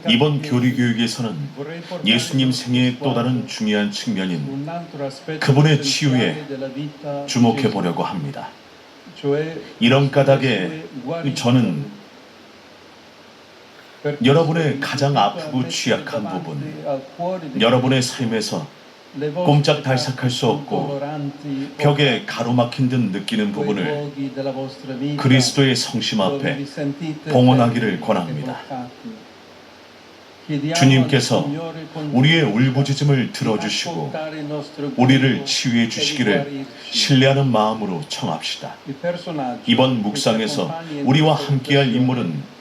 이번 교리교육에서는 예수님 생애의 또 다른 중요한 측면인 그분의 치유에 주목해 보려고 합니다. 이런 까닭에 저는 여러분의 가장 아프고 취약한 부분, 여러분의 삶에서 꼼짝달싹할 수 없고 벽에 가로막힌 듯 느끼는 부분을 그리스도의 성심 앞에 봉헌하기를 권합니다. 주님께서 우리의 울부짖음을 들어주시고 우리를 치유해 주시기를 신뢰하는 마음으로 청합시다. 이번 묵상에서 우리와 함께할 인물은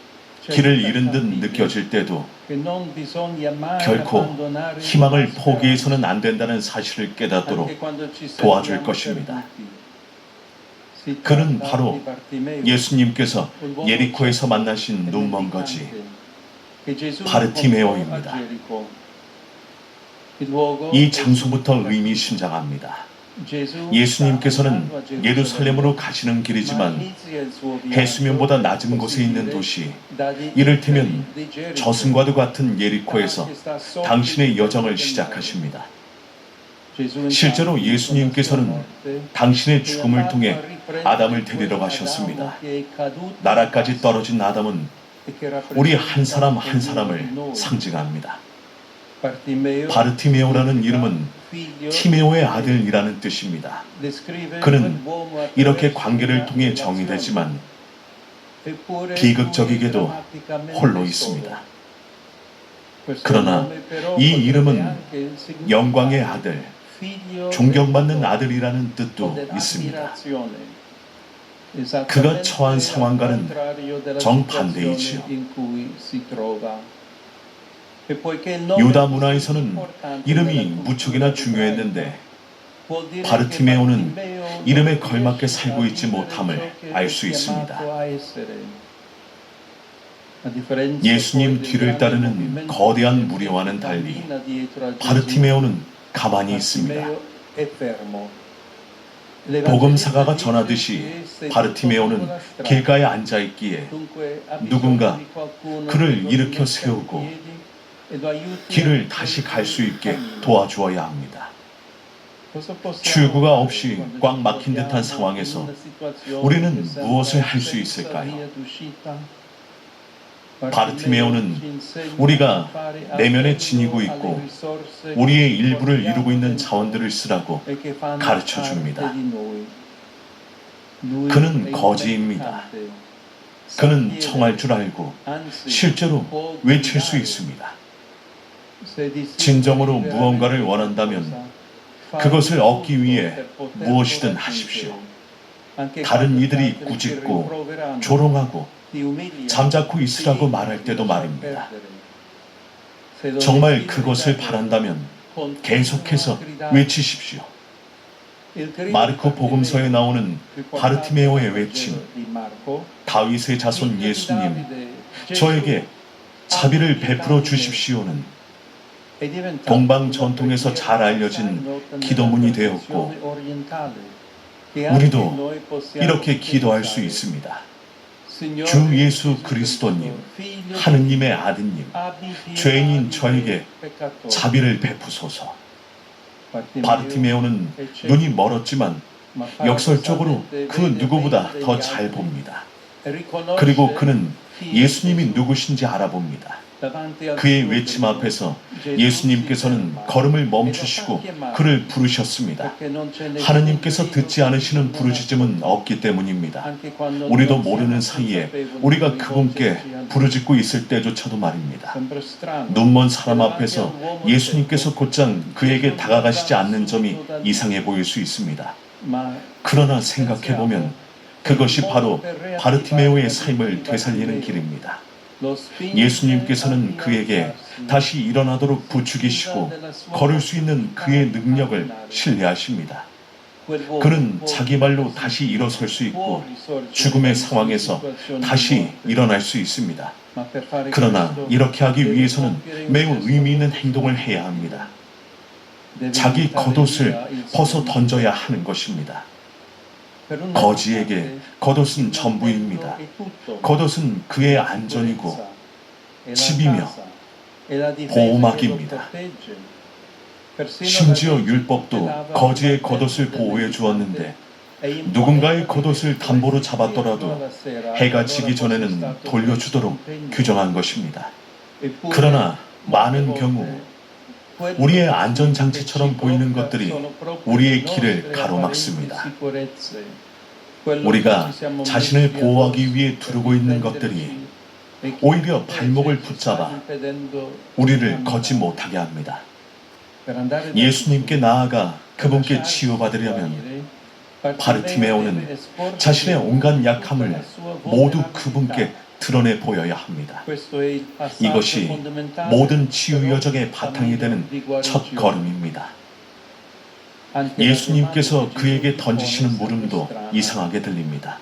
길을 잃은 듯 느껴질 때도 결코 희망을 포기해서는 안 된다는 사실을 깨닫도록 도와줄 것입니다. 그는 바로 예수님께서 예리코에서 만나신 눈먼 거지 바르티메오입니다. 이 장소부터 의미심장합니다. 예수님께서는 예루살렘으로 가시는 길이지만 해수면보다 낮은 곳에 있는 도시, 이를테면 저승과도 같은 예리코에서 당신의 여정을 시작하십니다. 실제로 예수님께서는 당신의 죽음을 통해 아담을 데리러 가셨습니다. 나라까지 떨어진 아담은 우리 한 사람 한 사람을 상징합니다. 바르티메오라는 이름은 티메오의 아들이라는 뜻입니다. 그는 이렇게 관계를 통해 정의되지만 비극적이게도 홀로 있습니다. 그러나 이 이름은 영광의 아들, 존경받는 아들이라는 뜻도 있습니다. 그가 처한 상황과는 정반대이지요. 유다 문화에서는 이름이 무척이나 중요했는데 바르티메오는 이름에 걸맞게 살고 있지 못함을 알 수 있습니다. 예수님 뒤를 따르는 거대한 무리와는 달리 바르티메오는 가만히 있습니다. 복음사가가 전하듯이 바르티메오는 길가에 앉아있기에 누군가 그를 일으켜 세우고 길을 다시 갈 수 있게 도와주어야 합니다. 출구가 없이 꽉 막힌 듯한 상황에서 우리는 무엇을 할 수 있을까요? 바르티메오는 우리가 내면에 지니고 있고 우리의 일부를 이루고 있는 자원들을 쓰라고 가르쳐 줍니다. 그는 거지입니다. 그는 청할 줄 알고 실제로 외칠 수 있습니다. 진정으로 무언가를 원한다면 그것을 얻기 위해 무엇이든 하십시오. 다른 이들이 꾸짖고 조롱하고 잠자코 있으라고 말할 때도 말입니다. 정말 그것을 바란다면 계속해서 외치십시오. 마르코 복음서에 나오는 바르티메오의 외침, 다윗의 자손 예수님, 저에게 자비를 베풀어 주십시오는 동방 전통에서 잘 알려진 기도문이 되었고 우리도 이렇게 기도할 수 있습니다. 주 예수 그리스도님, 하느님의 아드님, 죄인인 저에게 자비를 베푸소서. 바르티메오는 눈이 멀었지만 역설적으로 그 누구보다 더 잘 봅니다. 그리고 그는 예수님이 누구신지 알아봅니다. 그의 외침 앞에서 예수님께서는 걸음을 멈추시고 그를 부르셨습니다. 하느님께서 듣지 않으시는 부르짖음은 없기 때문입니다. 우리도 모르는 사이에 우리가 그분께 부르짖고 있을 때조차도 말입니다. 눈먼 사람 앞에서 예수님께서 곧장 그에게 다가가시지 않는 점이 이상해 보일 수 있습니다. 그러나 생각해보면 그것이 바로 바르티메오의 삶을 되살리는 길입니다. 예수님께서는 그에게 다시 일어나도록 부추기시고 걸을 수 있는 그의 능력을 신뢰하십니다. 그는 자기 말로 다시 일어설 수 있고 죽음의 상황에서 다시 일어날 수 있습니다. 그러나 이렇게 하기 위해서는 매우 의미 있는 행동을 해야 합니다. 자기 겉옷을 벗어 던져야 하는 것입니다. 거지에게 겉옷은 전부입니다. 겉옷은 그의 안전이고 집이며 보호막입니다. 심지어 율법도 거지의 겉옷을 보호해 주었는데 누군가의 겉옷을 담보로 잡았더라도 해가 지기 전에는 돌려주도록 규정한 것입니다. 그러나 많은 경우 우리의 안전장치처럼 보이는 것들이 우리의 길을 가로막습니다. 우리가 자신을 보호하기 위해 두르고 있는 것들이 오히려 발목을 붙잡아 우리를 걷지 못하게 합니다. 예수님께 나아가 그분께 치유받으려면 바르티메오는 자신의 온갖 약함을 모두 그분께 드러내 보여야 합니다. 이것이 모든 치유 여정의 바탕이 되는 첫 걸음입니다. 예수님께서 그에게 던지시는 물음도 이상하게 들립니다.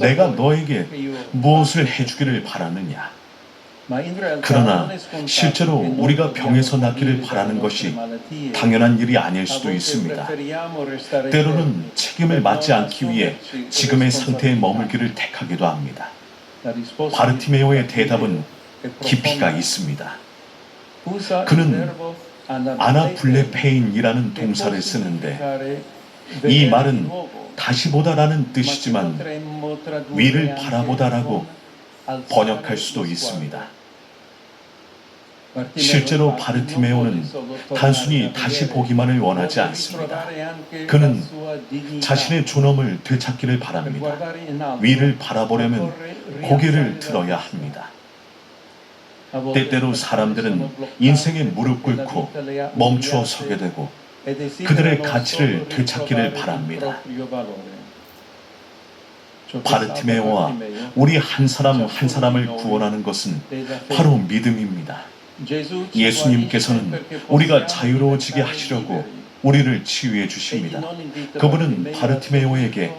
내가 너에게 무엇을 해주기를 바라느냐? 그러나 실제로 우리가 병에서 낫기를 바라는 것이 당연한 일이 아닐 수도 있습니다. 때로는 책임을 맡지 않기 위해 지금의 상태에 머물기를 택하기도 합니다. 바르티메오의 대답은 깊이가 있습니다. 그는 아나블레페인이라는 동사를 쓰는데 이 말은 다시 보다라는 뜻이지만 위를 바라보다라고 번역할 수도 있습니다. 실제로 바르티메오는 단순히 다시 보기만을 원하지 않습니다. 그는 자신의 존엄을 되찾기를 바랍니다. 위를 바라보려면 고개를 들어야 합니다. 때때로 사람들은 인생에 무릎 꿇고 멈추어 서게 되고 그들의 가치를 되찾기를 바랍니다. 바르티메오와 우리 한 사람 한 사람을 구원하는 것은 바로 믿음입니다. 예수님께서는 우리가 자유로워지게 하시려고 우리를 치유해 주십니다. 그분은 바르티메오에게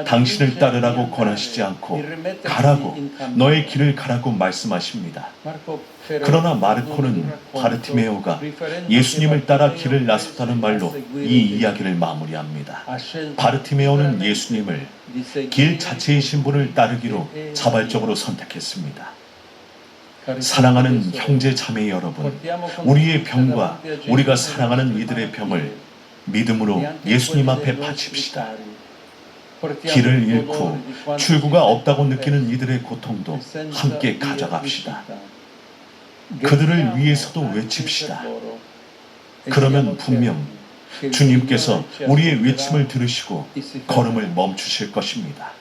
당신을 따르라고 권하시지 않고 가라고, 너의 길을 가라고 말씀하십니다. 그러나 마르코는 바르티메오가 예수님을 따라 길을 나섰다는 말로 이 이야기를 마무리합니다. 바르티메오는 예수님을 길 자체이신 분을 따르기로 자발적으로 선택했습니다. 사랑하는 형제 자매 여러분, 우리의 병과 우리가 사랑하는 이들의 병을 믿음으로 예수님 앞에 바칩시다. 길을 잃고 출구가 없다고 느끼는 이들의 고통도 함께 가져갑시다. 그들을 위해서도 외칩시다. 그러면 분명 주님께서 우리의 외침을 들으시고 걸음을 멈추실 것입니다.